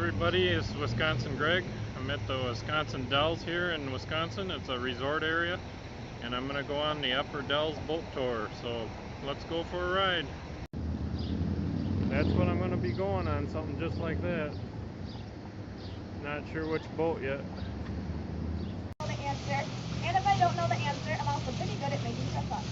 everybody, it's Wisconsin Greg. I'm at the Wisconsin Dells here in Wisconsin. It's a resort area, and I'm going to go on the Upper Dells boat tour. So let's go for a ride. That's what I'm going to be going on, something just like that. Not sure which boat yet. The answer, and if I don't know the answer, I'm also pretty good at making stuff up.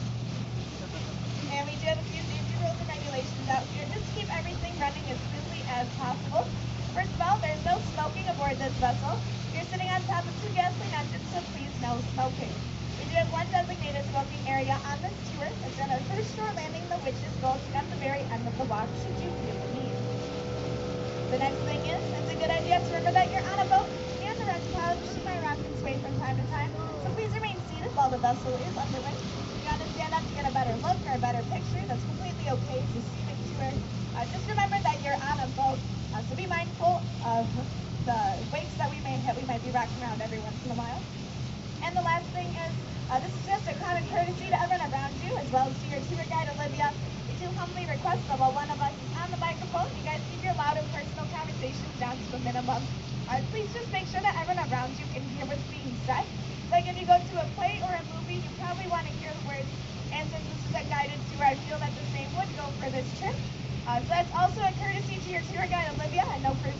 And we do have a few safety rules and regulations out here just to keep everything running as smoothly as possible. First of all, there's no smoking aboard this vessel. You're sitting on top of 2 gasoline engines, so please no smoking. We do have one designated smoking area on this tour. It's on our first shore landing, the Witch's Gulch, at the very end of the walk, should you feel the need. The next thing is, it's a good idea to remember that you're on a boat and the wrench pile might rock and sway from time to time, so please remain seated while the vessel is underway. If you want to stand up to get a better look or a better picture, that's completely okay. It's a scenic tour. Just remember that you're on a boat, so be mindful of the waves that we may hit. We might be rocking around every once in a while. And the last thing is, this is just a common courtesy to everyone around you, as well as to your tour guide, Olivia. We do humbly request that while one of us is on the microphone, you guys keep your loud and personal conversations down to the minimum. Please just make sure that everyone around you can hear what's being said. Like if you go to a play or a movie, you probably want to hear the words, and since this is a guided tour, I feel that the same would go for this trip. So that's also a courtesy to your tour guide, Olivia. I know from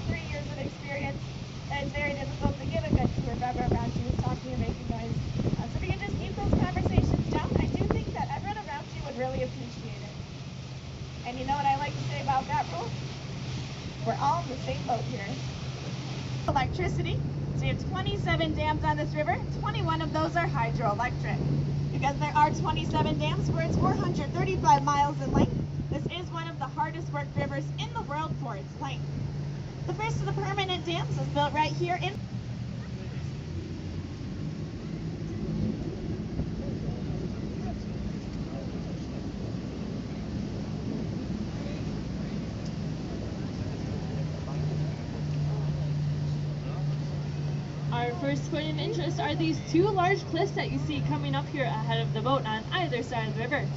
3 years of experience that it's very difficult to give a good tour if everyone around you is talking and making noise. So if you can just keep those conversations down, I do think that everyone around you would really appreciate it. And you know what I like to say about that rule? We're all in the same boat here. Electricity. So you have 27 dams on this river. 21 of those are hydroelectric. Because there are 27 dams where it's 435 miles in length, this is one of the hardest worked rivers in the world for its length. The first of the permanent dams is built right here in Our first point of interest are these 2 large cliffs that you see coming up here ahead of the boat on either side of the river.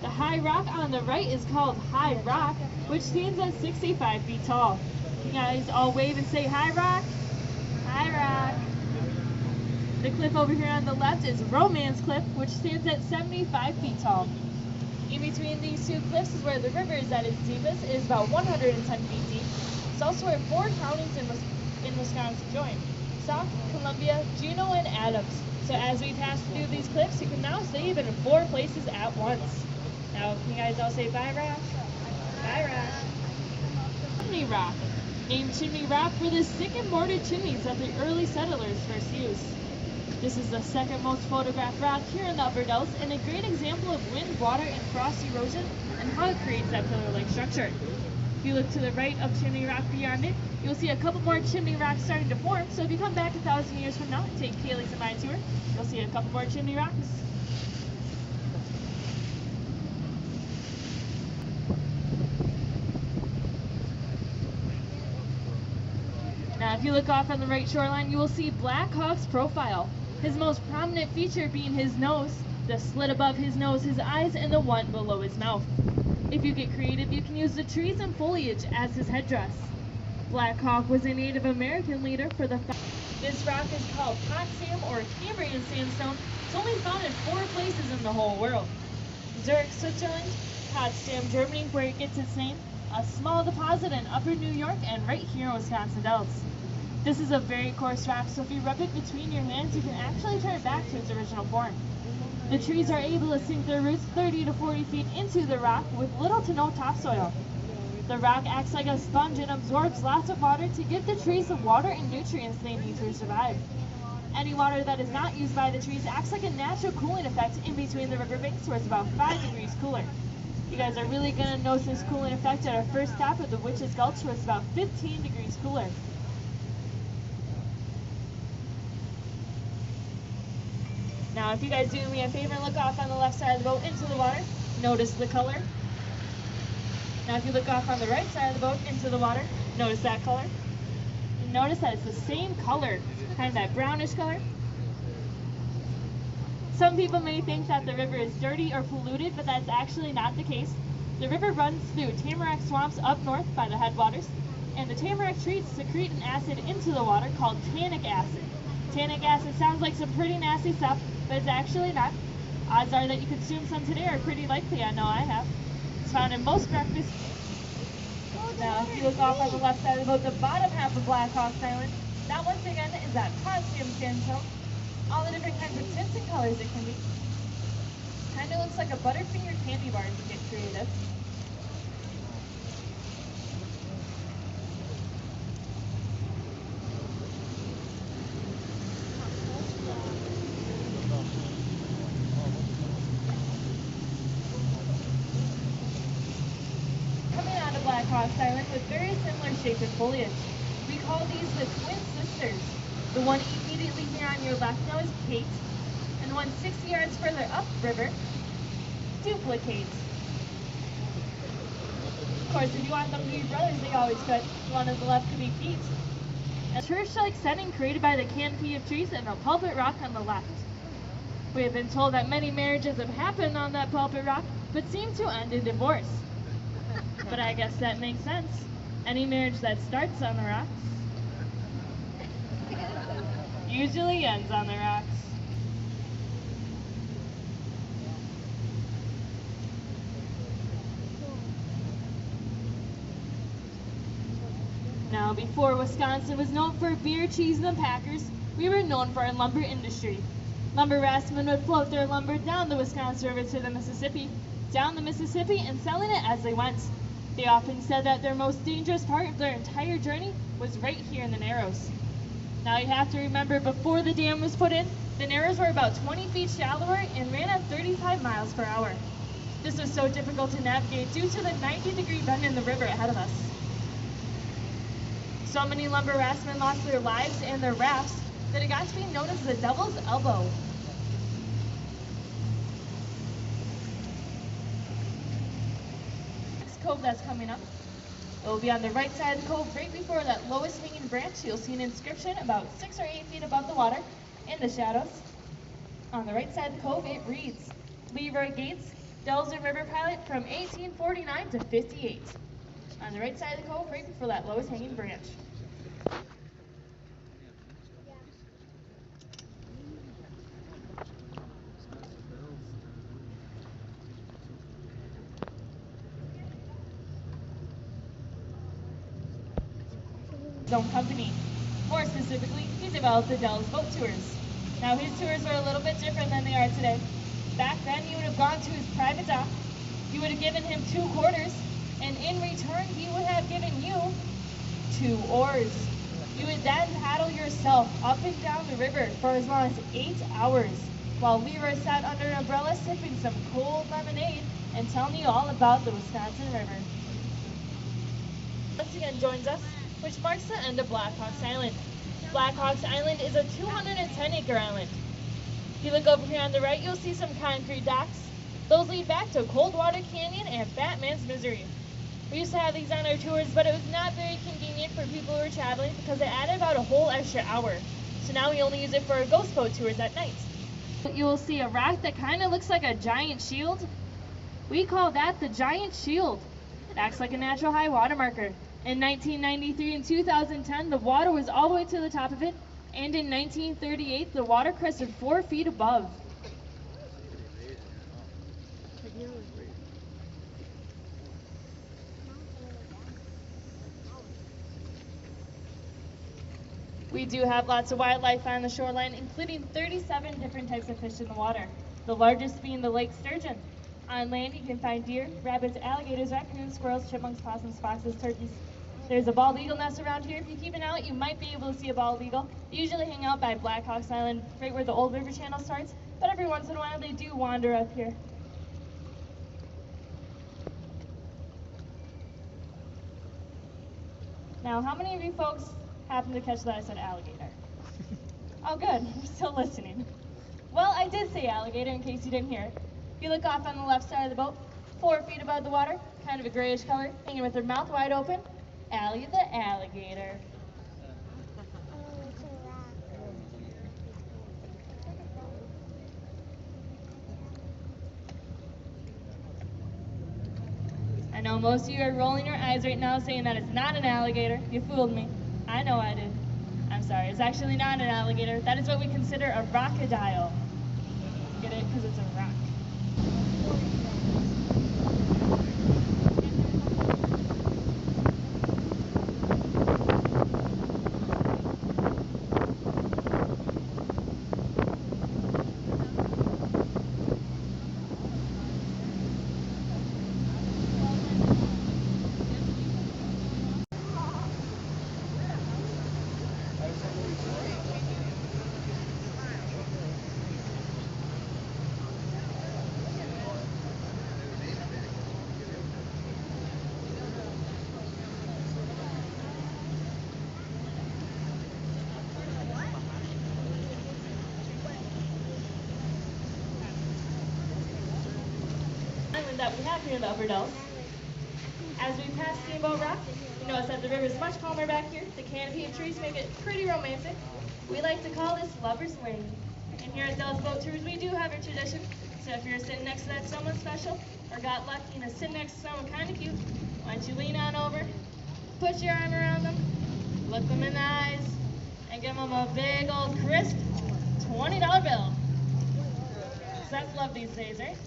The high rock on the right is called High Rock, which stands at 65 feet tall. You guys all wave and say High Rock. High Rock. The cliff over here on the left is Romance Cliff, which stands at 75 feet tall. In between these 2 cliffs is where the river is at its deepest. It is about 110 feet deep. It's also where 4 counties in Wisconsin join: Sauk, Columbia, Juneau, and Adams. So as we pass through these cliffs, you can now see even 4 places at once. Now, can you guys all say bye, Rock? Bye, Rock. Chimney Rock. Named Chimney Rock for the stick and mortar chimneys that the early settlers first used. This is the second most photographed rock here in the Upper Dells, and a great example of wind, water, and frost erosion and how it creates that pillar-like structure. If you look to the right of Chimney Rock beyond it, you'll see a couple more chimney rocks starting to form. So if you come back 1,000 years from now and take Kaylee's and my tour, you'll see a couple more chimney rocks. Now if you look off on the right shoreline, you will see Black Hawk's profile. His most prominent feature being his nose, the slit above his nose, his eyes, and the one below his mouth. If you get creative, you can use the trees and foliage as his headdress. Black Hawk was a Native American leader for the... This rock is called Potsdam or Cambrian sandstone. It's only found in 4 places in the whole world: Zurich, Switzerland; Potsdam, Germany, where it gets its name; a small deposit in Upper New York; and right here in Wisconsin Dells. This is a very coarse rock, so if you rub it between your hands, you can actually turn it back to its original form. The trees are able to sink their roots 30 to 40 feet into the rock with little to no topsoil. The rock acts like a sponge and absorbs lots of water to give the trees the water and nutrients they need to survive. Any water that is not used by the trees acts like a natural cooling effect in between the riverbanks, where it's about 5 degrees cooler. You guys are really going to notice this cooling effect at our first stop at the Witch's Gulch, where it's about 15 degrees cooler. Now, if you guys do me a favor and look off on the left side of the boat into the water, notice the color. Now, if you look off on the right side of the boat into the water, notice that color. And notice that it's the same color, kind of that brownish color. Some people may think that the river is dirty or polluted, but that's actually not the case. The river runs through tamarack swamps up north by the headwaters. and the tamarack trees secrete an acid into the water called tannic acid. Tannic acid sounds like some pretty nasty stuff, but it's actually not. Odds are that you consume some today are pretty likely. I know I have. It's found in most breakfasts. Now, if you look off on the left side of the boat, the bottom half of Black Hawk Island, that once again is that costume sandstone. All the different kinds of tints and colors it can be. Kind of looks like a Butterfinger candy bar if you get creative. Coming out of Black Hawk Island with very similar shape and foliage. We call these the twin sisters. The one immediately here on your left now is Kate, and the one 60 yards further upriver, Duplicate. Of course, if you want them to be brothers, they always could. The one on the left could be Pete. A church-like setting created by the canopy of trees and a pulpit rock on the left. We have been told that many marriages have happened on that pulpit rock, but seem to end in divorce. But I guess that makes sense. Any marriage that starts on the rocks usually ends on the rocks. Now, before Wisconsin was known for beer, cheese, and packers, we were known for our lumber industry. Lumber raftsmen would float their lumber down the Wisconsin River to the Mississippi, down the Mississippi, and selling it as they went. They often said that their most dangerous part of their entire journey was right here in the Narrows. Now you have to remember, before the dam was put in, the Narrows were about 20 feet shallower and ran at 35 miles per hour. This was so difficult to navigate due to the 90-degree bend in the river ahead of us. So many lumber raftsmen lost their lives and their rafts that it got to be known as the Devil's Elbow. Next cove that's coming up, it will be on the right side of the cove, right before that lowest hanging branch. You'll see an inscription about 6 or 8 feet above the water in the shadows. On the right side of the cove, it reads, Leroy Gates, Dells and River Pilot from 1849 to 58. On the right side of the cove, right before that lowest hanging branch. His own company. More specifically, he developed the Dell's boat tours. Now, his tours were a little bit different than they are today. Back then, you would have gone to his private dock, you would have given him 2 quarters, and in return, he would have given you 2 oars. You would then paddle yourself up and down the river for as long as 8 hours, while Leroy sat under an umbrella sipping some cold lemonade and telling you all about the Wisconsin River. Once again joins us, which marks the end of Black Hawk Island. Black Hawk Island is a 210-acre island. If you look over here on the right, you'll see some concrete docks. Those lead back to Coldwater Canyon and Batman's Misery. We used to have these on our tours, but it was not very convenient for people who were traveling because it added about a whole extra hour. So now we only use it for our ghost boat tours at night. You will see a rock that kind of looks like a giant shield. We call that the giant shield. It acts like a natural high water marker. In 1993 and 2010, the water was all the way to the top of it, and in 1938, the water crested 4 feet above. We do have lots of wildlife on the shoreline, including 37 different types of fish in the water, the largest being the lake sturgeon. On land, you can find deer, rabbits, alligators, raccoons, squirrels, chipmunks, possums, foxes, turkeys. There's a bald eagle nest around here. If you keep an eye out, you might be able to see a bald eagle. They usually hang out by Black Hawk Island, right where the old river channel starts, but every once in a while they do wander up here. Now, how many of you folks happen to catch that I said alligator? Oh, good. You're still listening. Well, I did say alligator in case you didn't hear it. If you look off on the left side of the boat, 4 feet above the water, kind of a grayish color, hanging with her mouth wide open, Allie the alligator. I know know most of you are rolling your eyes right now saying that it's not an alligator. You fooled me. I know I did. I'm sorry, it's actually not an alligator. That is what we consider a crocodile. Get it? Because it's a rock. Island that we have here in the Upper Dells. As we pass Steamboat Rock, you notice that the river is much calmer back here. The canopy of trees make it pretty romantic. We like to call this Lover's Lane. And here at Dells Boat Tours, we do have a tradition. So if you're sitting next to that someone special, or got lucky and is sitting next to someone kind of cute, why don't you lean on over, put your arm around them, look them in the eyes, and give them a big old crisp $20 bill. So that's love these days, right?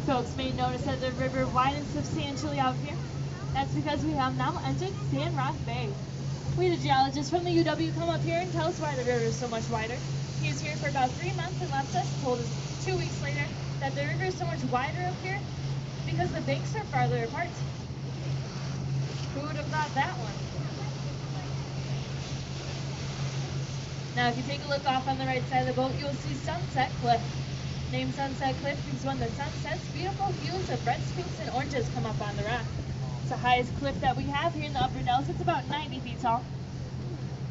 Folks may notice that the river widens substantially out here. That's because we have now entered Sandrock Bay. We had a geologist from the UW come up here and tell us why the river is so much wider. He was here for about 3 months and left us, told us 2 weeks later that the river is so much wider up here because the banks are farther apart. Who would have thought that one? Now if you take a look off on the right side of the boat, you'll see Sunset Cliff. Named Sunset Cliff because when the sun sets, beautiful hues of reds, pinks, and oranges come up on the rock. It's the highest cliff that we have here in the Upper Dells. It's about 90 feet tall.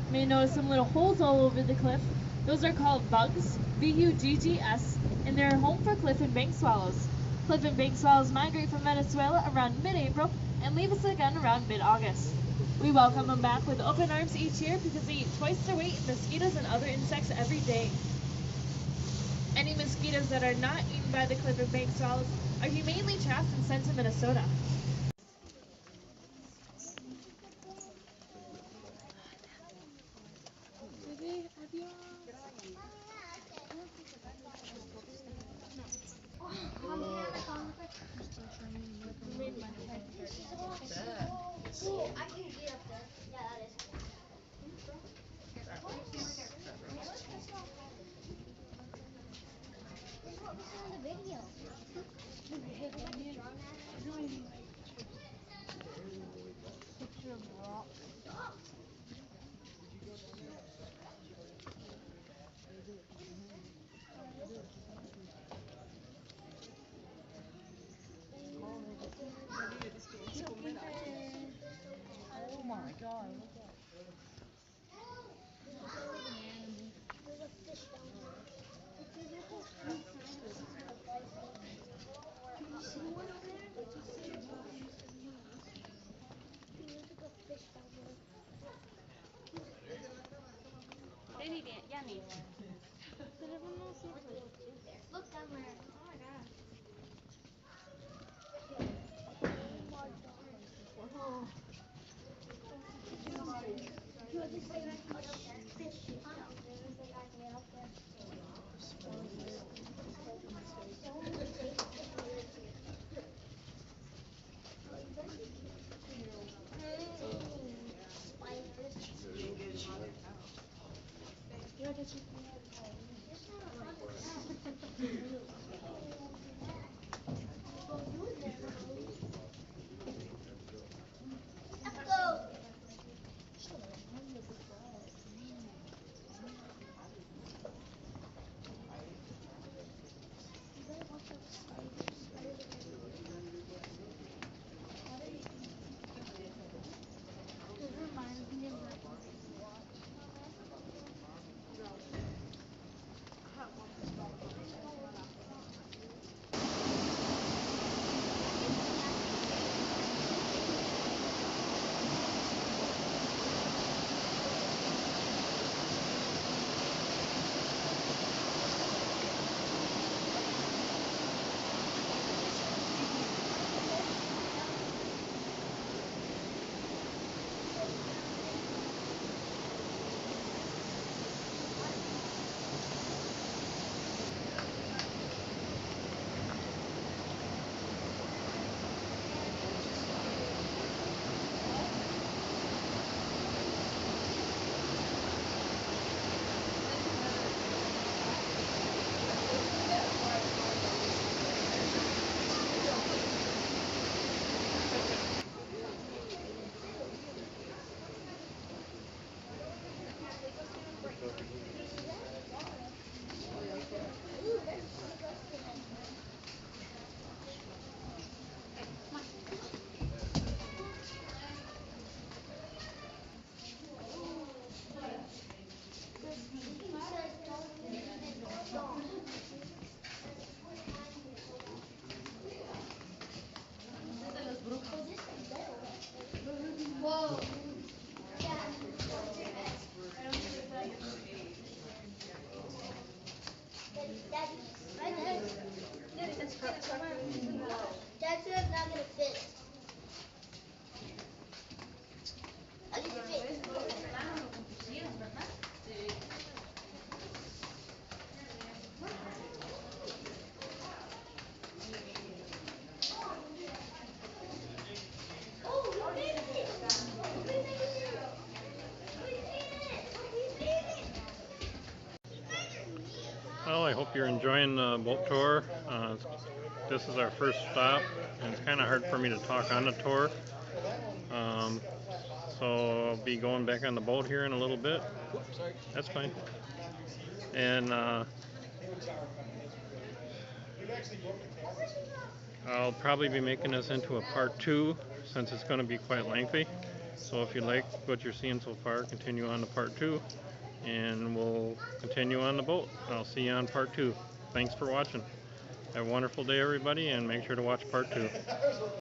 You may notice some little holes all over the cliff. Those are called bugs, B-U-G-G-S, and they're home for cliff and bank swallows. Cliff and bank swallows migrate from Venezuela around mid-April and leave us again around mid-August. We welcome them back with open arms each year because they eat twice their weight in mosquitoes and other insects every day. Any mosquitoes that are not eaten by the cliff and bank swallows are humanely trapped and sent to Minnesota. Yummy. Look down there. Oh my god. That's not gonna fit. At least it fits. Oh, we did it! We did it! We did it! Well, I hope you're enjoying the boat tour. This is our first stop, and it's kind of hard for me to talk on the tour. So I'll be going back on the boat here in a little bit. That's fine. And I'll probably be making this into a part 2 since it's going to be quite lengthy. So if you like what you're seeing so far, continue on to part 2, and we'll continue on the boat. I'll see you on part 2. Thanks for watching. Have a wonderful day, everybody, and make sure to watch part 2.